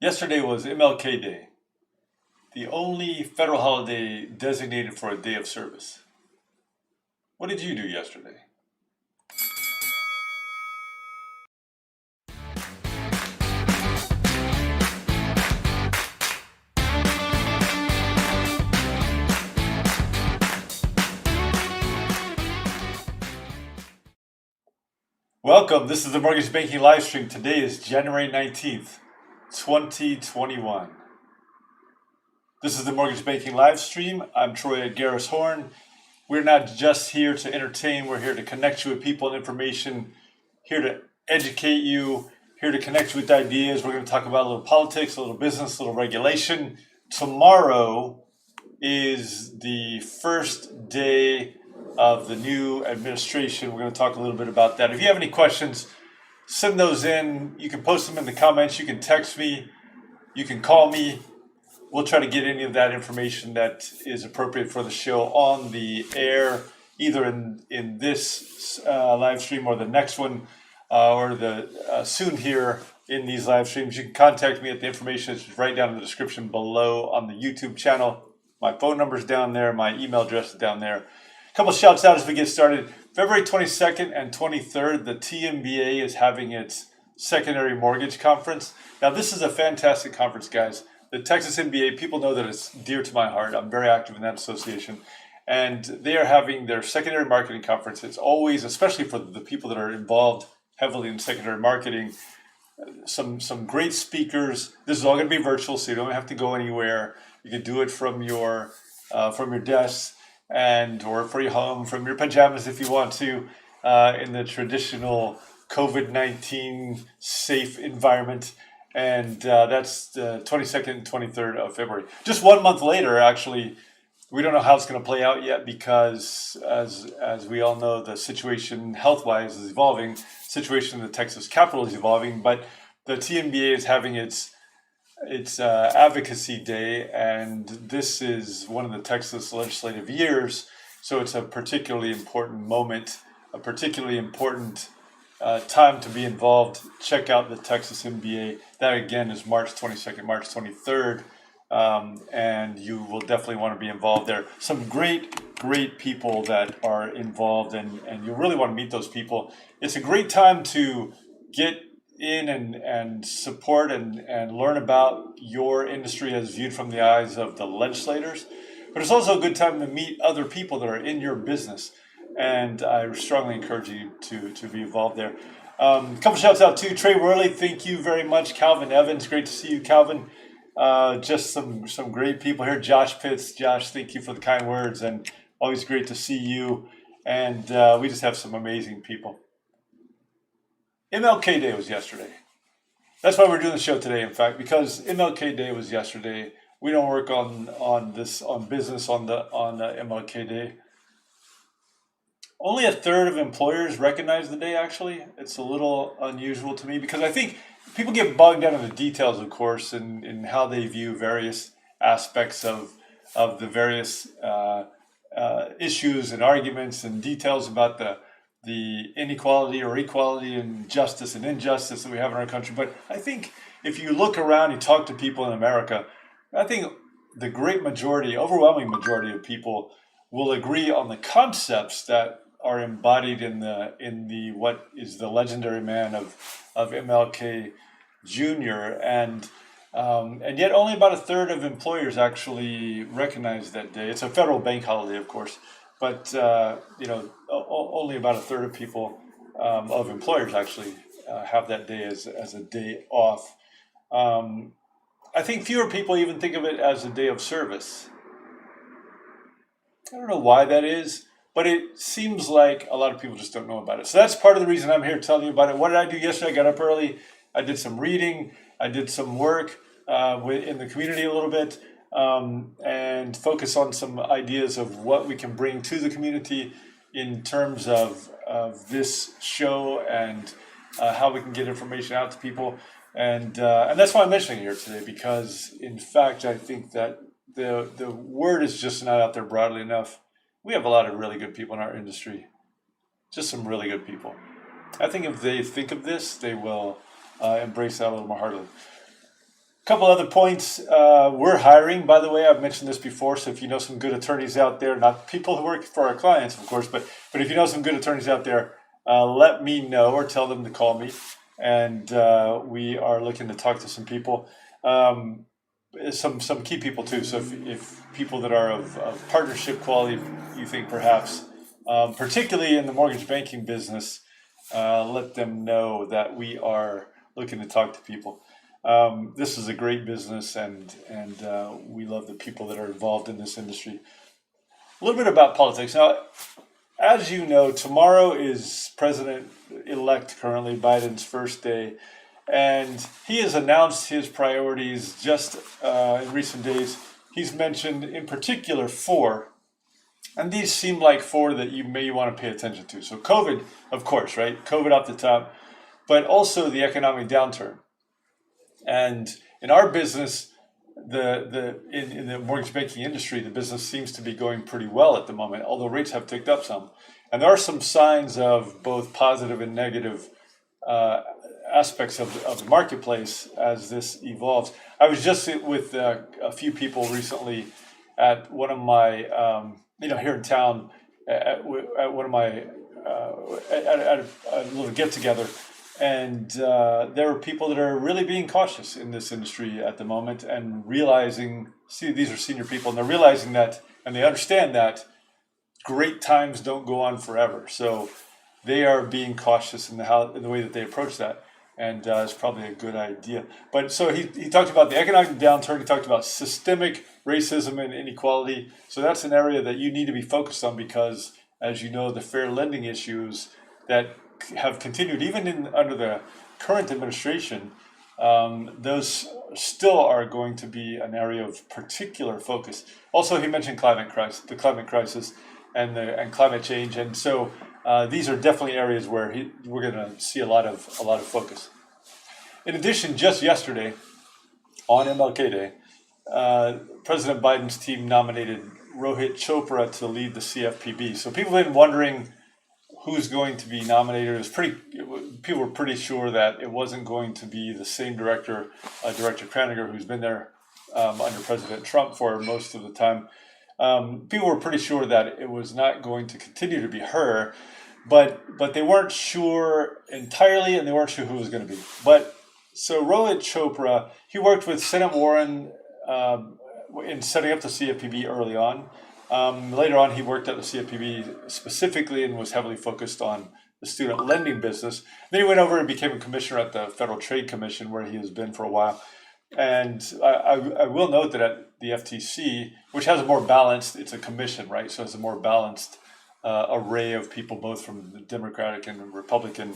Yesterday was MLK Day, the only federal holiday designated for a day of service. What did you do yesterday? Welcome. This is the Mortgage Banking live stream. Today is January 19th, 2021. This is the Mortgage Banking live stream. I'm Troy at Garris Horn. We're not just here to entertain, we're here to connect you with people and information, here to educate you, here to connect you with ideas. We're going to talk about a little politics, a little business, a little regulation. Tomorrow is the first day of the new administration. We're going to talk a little bit about that. If you have any questions, send those in. You can post them in the comments. You can text me. You can call me. We'll try to get any of that information that is appropriate for the show on the air, either in this live stream or the next one, or the soon here in these live streams. You can contact me at the information that's right down in the description below on the YouTube channel. My phone number's down there. My email address is down there. A couple shouts out as we get started. February 22nd and 23rd, the TMBA is having its secondary mortgage conference. Now, this is a fantastic conference, guys. The Texas MBA, people know that it's dear to my heart. I'm very active in that association. And they are having their secondary marketing conference. It's always, especially for the people that are involved heavily in secondary marketing, some great speakers. This is all going to be virtual, so you don't have to go anywhere. You can do it from your desk or for your home, from your pajamas if you want to, in the traditional COVID-19 safe environment. And that's the 22nd and 23rd of February. Just 1 month later, actually, we don't know how it's going to play out yet because, as we all know, the situation health-wise is evolving. Situation in the Texas Capitol is evolving, but the TMBA is having its advocacy day, and this is one of the Texas legislative years, so it's a particularly important moment, a particularly important time to be involved. Check out the Texas MBA. That again is March 22nd, March 23rd, and you will definitely want to be involved there. Some great people that are involved, and you really want to meet those people. It's a great time to get in and support and learn about your industry as viewed from the eyes of the legislators. But it's also a good time to meet other people that are in your business. And I strongly encourage you to be involved there. A couple shouts out to Trey Worley. Thank you very much. Calvin Evans. Great to see you, Calvin. Just some great people here. Josh Pitts. Josh, thank you for the kind words. And always great to see you. And we just have some amazing people. MLK Day was yesterday. That's why we're doing the show today, in fact, because MLK Day was yesterday. We don't work on business on MLK Day. Only a third of employers recognize the day, actually. It's a little unusual to me because I think people get bogged down in the details, of course, in how they view various aspects of the various issues and arguments and details about the inequality or equality and justice and injustice that we have in our country. But I think if you look around and talk to people in America, I think the great majority, overwhelming majority of people will agree on the concepts that are embodied in the what is the legendary man of MLK Jr. And yet only about a third of employers actually recognize that day. It's a federal bank holiday, of course, but only about a third of people of employers actually have that day as a day off. I think fewer people even think of it as a day of service. I don't know why that is, but it seems like a lot of people just don't know about it. So that's part of the reason I'm here telling you about it. What did I do yesterday? I got up early. I did some reading. I did some work in the community a little bit and focus on some ideas of what we can bring to the community in terms of this show and how we can get information out to people. And that's why I'm mentioning it here today, because in fact, I think that the word is just not out there broadly enough. We have a lot of really good people in our industry, just some really good people. I think if they think of this, they will embrace that a little more heartily. Couple other points. We're hiring, by the way. I've mentioned this before. So if you know some good attorneys out there, not people who work for our clients, of course, but if you know some good attorneys out there, let me know or tell them to call me. And we are looking to talk to some people, some key people too. So if people that are of partnership quality, you think perhaps, particularly in the mortgage banking business, let them know that we are looking to talk to people. This is a great business, and we love the people that are involved in this industry. A little bit about politics. Now, as you know, tomorrow is President-elect currently Biden's first day, and he has announced his priorities just in recent days. He's mentioned in particular four, and these seem like four that you may want to pay attention to. So COVID, of course, right? COVID off the top, but also the economic downturn. And in our business, in the mortgage banking industry, the business seems to be going pretty well at the moment, although rates have ticked up some. And there are some signs of both positive and negative aspects of the marketplace as this evolves. I was just with a few people recently at one of my, here in town, at one of my, at a little get together. And there are people that are really being cautious in this industry at the moment and realizing, these are senior people, and they're realizing that, and they understand that great times don't go on forever. So they are being cautious in the way that they approach that. And it's probably a good idea. But so he talked about the economic downturn. He talked about systemic racism and inequality. So that's an area that you need to be focused on because, as you know, the fair lending issues that have continued even under the current administration, those still are going to be an area of particular focus. Also, he mentioned the climate crisis, and climate change, and so these are definitely areas where we're going to see a lot of focus. In addition, just yesterday on MLK Day, President Biden's team nominated Rohit Chopra to lead the CFPB. So people have been wondering who's going to be nominated. People were pretty sure that it wasn't going to be the same director, Director Craniger, who's been there under President Trump for most of the time. People were pretty sure that it was not going to continue to be her, but they weren't sure entirely, and they weren't sure who it was going to be. But so Rohit Chopra, he worked with Senator Warren in setting up the CFPB early on. Later on, he worked at the CFPB specifically and was heavily focused on the student lending business. Then he went over and became a commissioner at the Federal Trade Commission, where he has been for a while. And I will note that at the FTC, which has a more balanced, it's a commission, right? So it's a more balanced array of people, both from the Democratic and Republican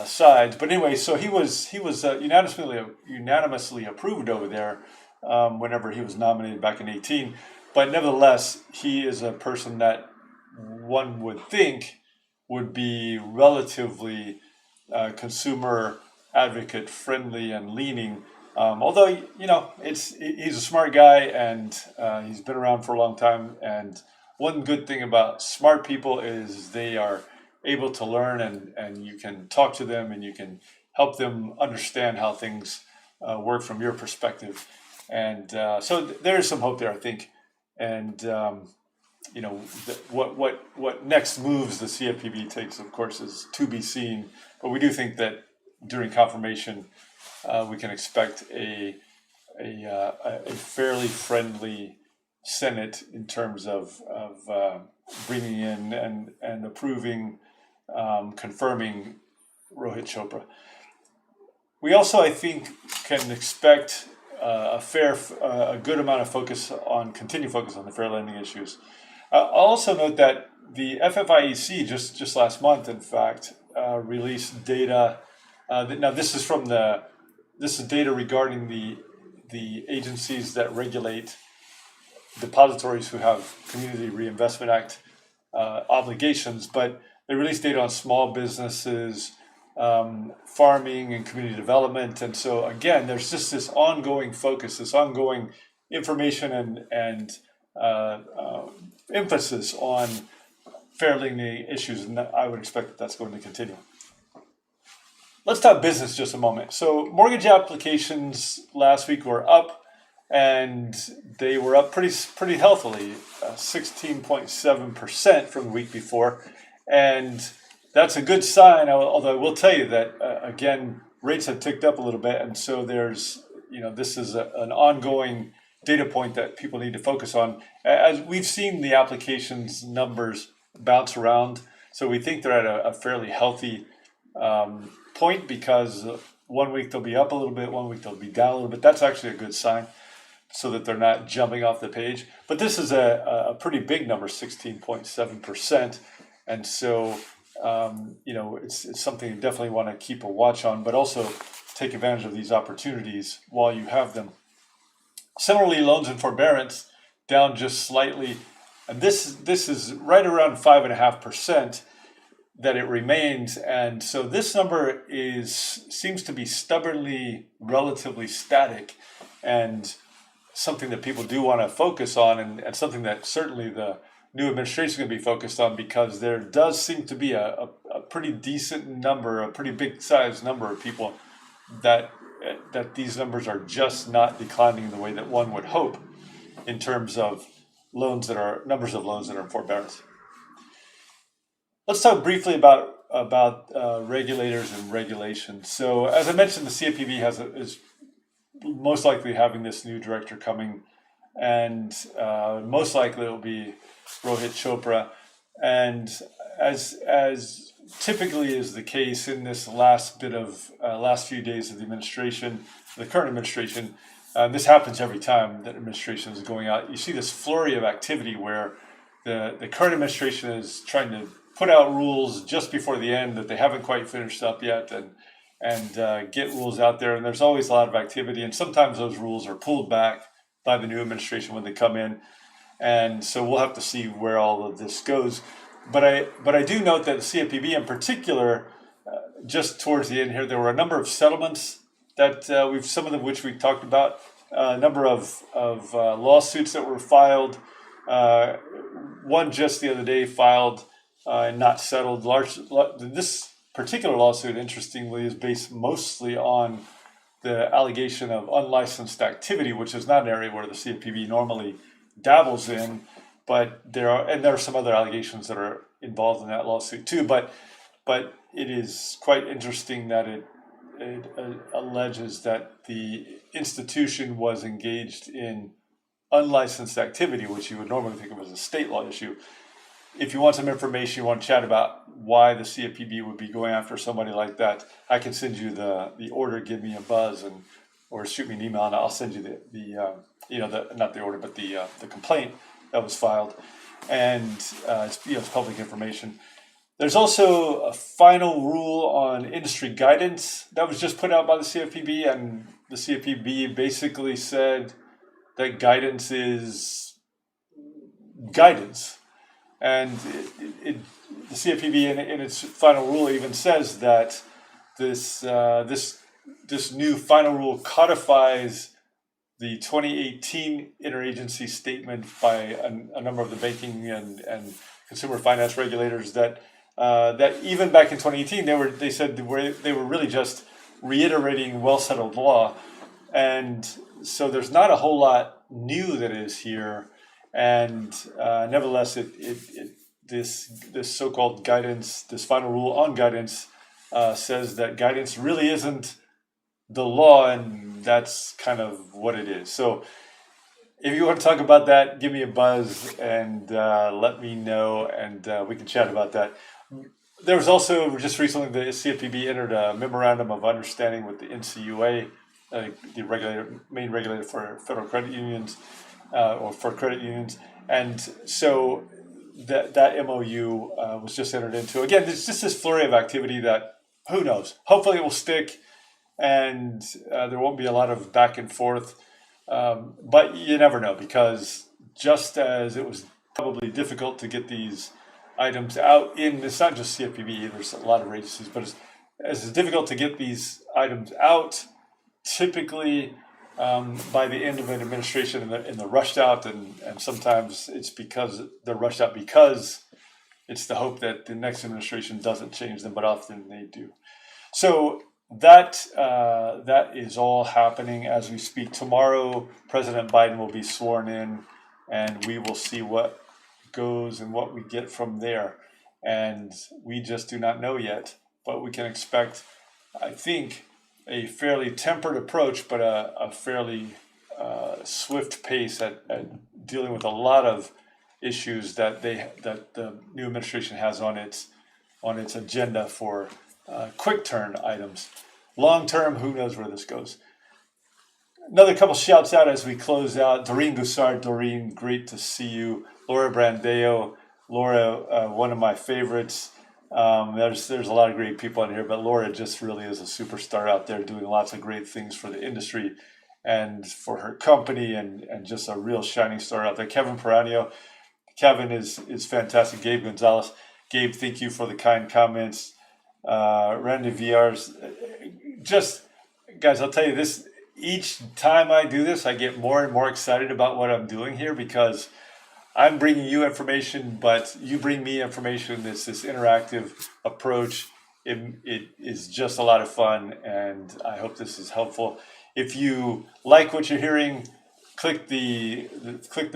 sides. But anyway, so he was unanimously approved over there whenever he was nominated back in 2018. But nevertheless, he is a person that one would think would be relatively consumer advocate friendly and leaning. Although, he's a smart guy, and he's been around for a long time. And one good thing about smart people is they are able to learn, and you can talk to them and you can help them understand how things work from your perspective. And so there's some hope there, I think. And what next moves the CFPB takes, of course, is to be seen. But we do think that during confirmation, we can expect a fairly friendly Senate in terms of bringing in and approving, confirming Rohit Chopra. We also, I think, can expect a good amount of continued focus on the fair lending issues. I'll also note that the FFIEC just last month, in fact, released data. Now this is data regarding the agencies that regulate depositories who have Community Reinvestment Act obligations, but they released data on small businesses, farming, and community development. And so again, there's just this ongoing focus, this ongoing information and emphasis on fair lending issues, and I would expect that that's going to continue. let's talk business just a moment. So mortgage applications last week were up, and they were up pretty healthily, 16.7% from the week before, and that's a good sign. Although I will tell you that again, rates have ticked up a little bit, and so this is an ongoing data point that people need to focus on. As we've seen the applications numbers bounce around, so we think they're at a fairly healthy point, because 1 week they'll be up a little bit, 1 week they'll be down a little bit. That's actually a good sign, so that they're not jumping off the page. But this is a pretty big number, 16.7%, and so it's something you definitely want to keep a watch on, but also take advantage of these opportunities while you have them. Similarly, loans in forbearance down just slightly, and this is right around 5.5% that it remains, and so this number seems to be stubbornly relatively static, and something that people do want to focus on, and something that certainly the new administration is going to be focused on, because there does seem to be a pretty decent number, a pretty big size number of people that these numbers are just not declining in the way that one would hope, in terms of numbers of loans that are in forbearance. Let's talk briefly about regulators and regulations. So, as I mentioned, the CFPB is most likely having this new director coming, and most likely it will be Rohit Chopra. And as typically is the case in this last few days of the administration, the current administration, this happens every time that administration is going out. You see this flurry of activity where the current administration is trying to put out rules just before the end that they haven't quite finished up yet, and get rules out there. And there's always a lot of activity, and sometimes those rules are pulled back by the new administration when they come in. And so we'll have to see where all of this goes. But I do note that the CFPB in particular, just towards the end here, there were a number of settlements that some of them which we talked about, a number of lawsuits that were filed. One just the other day filed and not settled. This particular lawsuit, interestingly, is based mostly on the allegation of unlicensed activity, which is not an area where the CFPB normally dabbles in, but there are some other allegations that are involved in that lawsuit too. But it is quite interesting that it alleges that the institution was engaged in unlicensed activity, which you would normally think of as a state law issue. If you want some information, you want to chat about why the CFPB would be going after somebody like that, I can send you the order. Give me a buzz, or shoot me an email, and I'll send you not the order, but the complaint that was filed, and it's public information. There's also a final rule on industry guidance that was just put out by the CFPB, and the CFPB basically said that guidance is guidance. And the CFPB in its final rule even says that this new final rule codifies the 2018 interagency statement by a number of the banking and consumer finance regulators that even back in 2018 they said they were really just reiterating well-settled law, and so there's not a whole lot new that is here. And nevertheless, this so-called guidance, this final rule on guidance, says that guidance really isn't the law, and that's kind of what it is. So if you want to talk about that, give me a buzz and let me know, and we can chat about that. There was also just recently the CFPB entered a memorandum of understanding with the NCUA, the main regulator for federal credit unions. Or for credit unions, and so that MOU was just entered into. Again, there's just this flurry of activity that, who knows, hopefully it will stick, and there won't be a lot of back and forth, but you never know, because just as it was probably difficult to get these items out it's not just CFPB, there's a lot of agencies, but as it's difficult to get these items out, typically by the end of an administration, and they're rushed out, and sometimes it's because they're rushed out because it's the hope that the next administration doesn't change them, but often they do. So that is all happening as we speak. Tomorrow, President Biden will be sworn in, and we will see what goes and what we get from there. And we just do not know yet, but we can expect, I think, a fairly tempered approach, but a fairly swift pace at dealing with a lot of issues that the new administration has on its agenda for quick turn items. Long term, who knows where this goes. Another couple shouts out as we close out. Doreen Goussard, Doreen, great to see you. Laura Brandeo, Laura, one of my favorites. There's a lot of great people in here, but Laura just really is a superstar out there doing lots of great things for the industry and for her company, and just a real shining star out there. Kevin Peranio, Kevin is fantastic. Gabe Gonzalez, Gabe, thank you for the kind comments. Randy VR's, just guys, I'll tell you this. Each time I do this, I get more and more excited about what I'm doing here, because I'm bringing you information, but you bring me information. It's this interactive approach. It is just a lot of fun, and I hope this is helpful. If you like what you're hearing, click the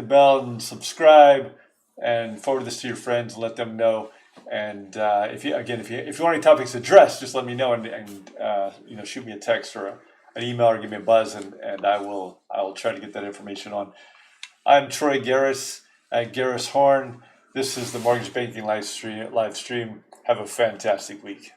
bell and subscribe, and forward this to your friends and let them know. And if you want any topics addressed, just let me know, and shoot me a text or an email, or give me a buzz, and I will try to get that information on. I'm Troy Garris at Garris Horn. This is the Mortgage Banking live stream. Have a fantastic week.